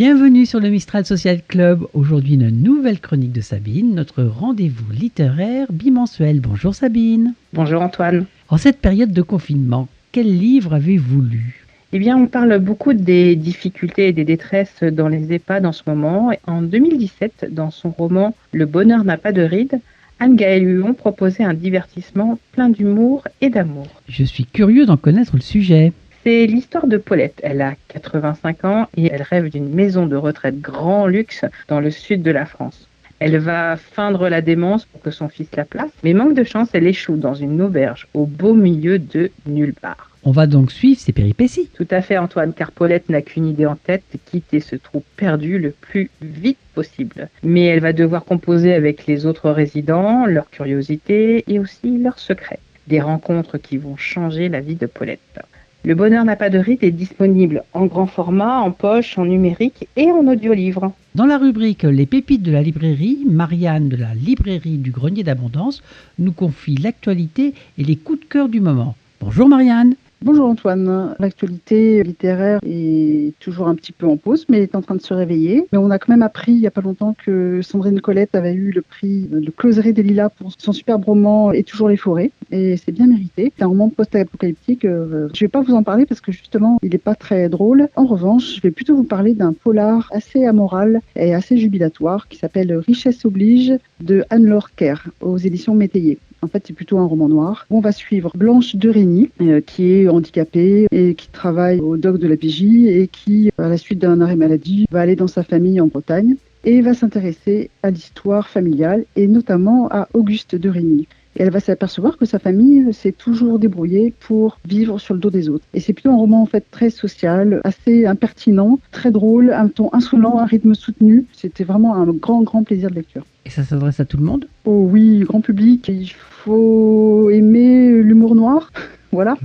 Bienvenue sur le Mistral Social Club. Aujourd'hui, une nouvelle chronique de Sabine, notre rendez-vous littéraire bimensuel. Bonjour Sabine. Bonjour Antoine. En cette période de confinement, quel livre avez-vous lu ? Eh bien, on parle beaucoup des difficultés et des détresses dans les EHPAD en ce moment. En 2017, dans son roman Le bonheur n'a pas de rides, Anne-Gaëlle Huon proposait un divertissement plein d'humour et d'amour. Je suis curieux d'en connaître le sujet. C'est l'histoire de Paulette. Elle a 85 ans et elle rêve d'une maison de retraite grand luxe dans le sud de la France. Elle va feindre la démence pour que son fils la place, mais manque de chance, elle échoue dans une auberge au beau milieu de nulle part. On va donc suivre ses péripéties. Tout à fait Antoine, car Paulette n'a qu'une idée en tête, quitter ce trou perdu le plus vite possible. Mais elle va devoir composer avec les autres résidents, leurs curiosités et aussi leurs secrets. Des rencontres qui vont changer la vie de Paulette. Le bonheur n'a pas de ride est disponible en grand format, en poche, en numérique et en audiolivre. Dans la rubrique Les pépites de la librairie, Marianne de la librairie du Grenier d'Abondance nous confie l'actualité et les coups de cœur du moment. Bonjour Marianne. Bonjour Antoine, l'actualité littéraire est toujours un petit peu en pause mais est en train de se réveiller. Mais on a quand même appris il n'y a pas longtemps que Sandrine Colette avait eu le prix de Closerie des Lilas pour son superbe roman Et toujours les forêts. Et c'est bien mérité. C'est un roman post-apocalyptique. Je ne vais pas vous en parler parce que justement il n'est pas très drôle. En revanche, je vais plutôt vous parler d'un polar assez amoral et assez jubilatoire qui s'appelle Richesse oblige de Anne-Laure Kerr aux éditions Métayer. En fait, c'est plutôt un roman noir. On va suivre Blanche de Régny, qui est handicapée et qui travaille au doc de la PJ et qui, à la suite d'un arrêt maladie, va aller dans sa famille en Bretagne et va s'intéresser à l'histoire familiale et notamment à Auguste de Régny. Et elle va s'apercevoir que sa famille s'est toujours débrouillée pour vivre sur le dos des autres. Et c'est plutôt un roman en fait très social, assez impertinent, très drôle, un ton insolent, un rythme soutenu. C'était vraiment un grand plaisir de lecture. Et ça s'adresse à tout le monde ? Oh oui, grand public. Il faut aimer l'humour noir. Voilà,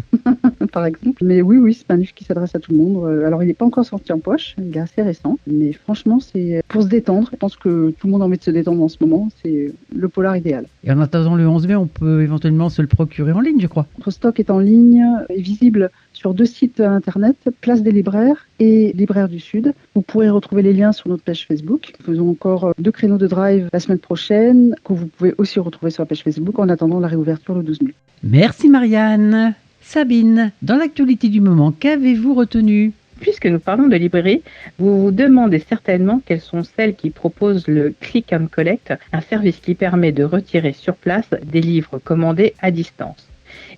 par exemple. Mais oui, c'est un livre qui s'adresse à tout le monde. Alors, il n'est pas encore sorti en poche, il est assez récent. Mais franchement, c'est pour se détendre. Je pense que tout le monde a envie de se détendre en ce moment. C'est le polar idéal. Et en attendant le 11 mai, on peut éventuellement se le procurer en ligne, je crois. Notre stock est en ligne et visible sur 2 sites internet, Place des Libraires et Libraires du Sud. Vous pourrez retrouver les liens sur notre page Facebook. Nous faisons encore 2 créneaux de drive la semaine prochaine, que vous pouvez aussi retrouver sur la page Facebook en attendant la réouverture le 12 mai. Merci Marianne. Sabine, dans l'actualité du moment, qu'avez-vous retenu ? Puisque nous parlons de librairie, vous vous demandez certainement quelles sont celles qui proposent le Click and Collect, un service qui permet de retirer sur place des livres commandés à distance.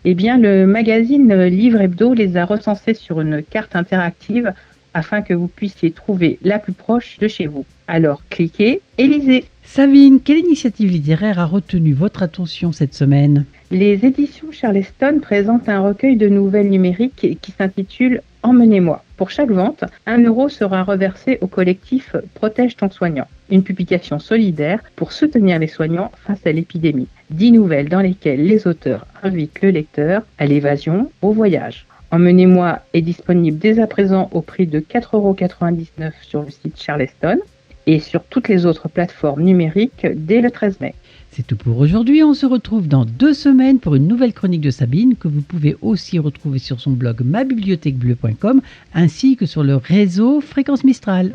Eh bien, le magazine Livre Hebdo les a recensés sur une carte interactive afin que vous puissiez trouver la plus proche de chez vous. Alors, cliquez et lisez. Sabine, quelle initiative littéraire a retenu votre attention cette semaine ? Les éditions Charleston présentent un recueil de nouvelles numériques qui s'intitule « Emmenez-moi ». Pour chaque vente, 1 € sera reversé au collectif Protège ton soignant, une publication solidaire pour soutenir les soignants face à l'épidémie. 10 nouvelles dans lesquelles les auteurs invitent le lecteur à l'évasion, au voyage. Emmenez-moi est disponible dès à présent au prix de 4,99 € sur le site Charleston et sur toutes les autres plateformes numériques dès le 13 mai. C'est tout pour aujourd'hui. On se retrouve dans 2 semaines pour une nouvelle chronique de Sabine que vous pouvez aussi retrouver sur son blog mabibliothèquebleu.com ainsi que sur le réseau Fréquence Mistral.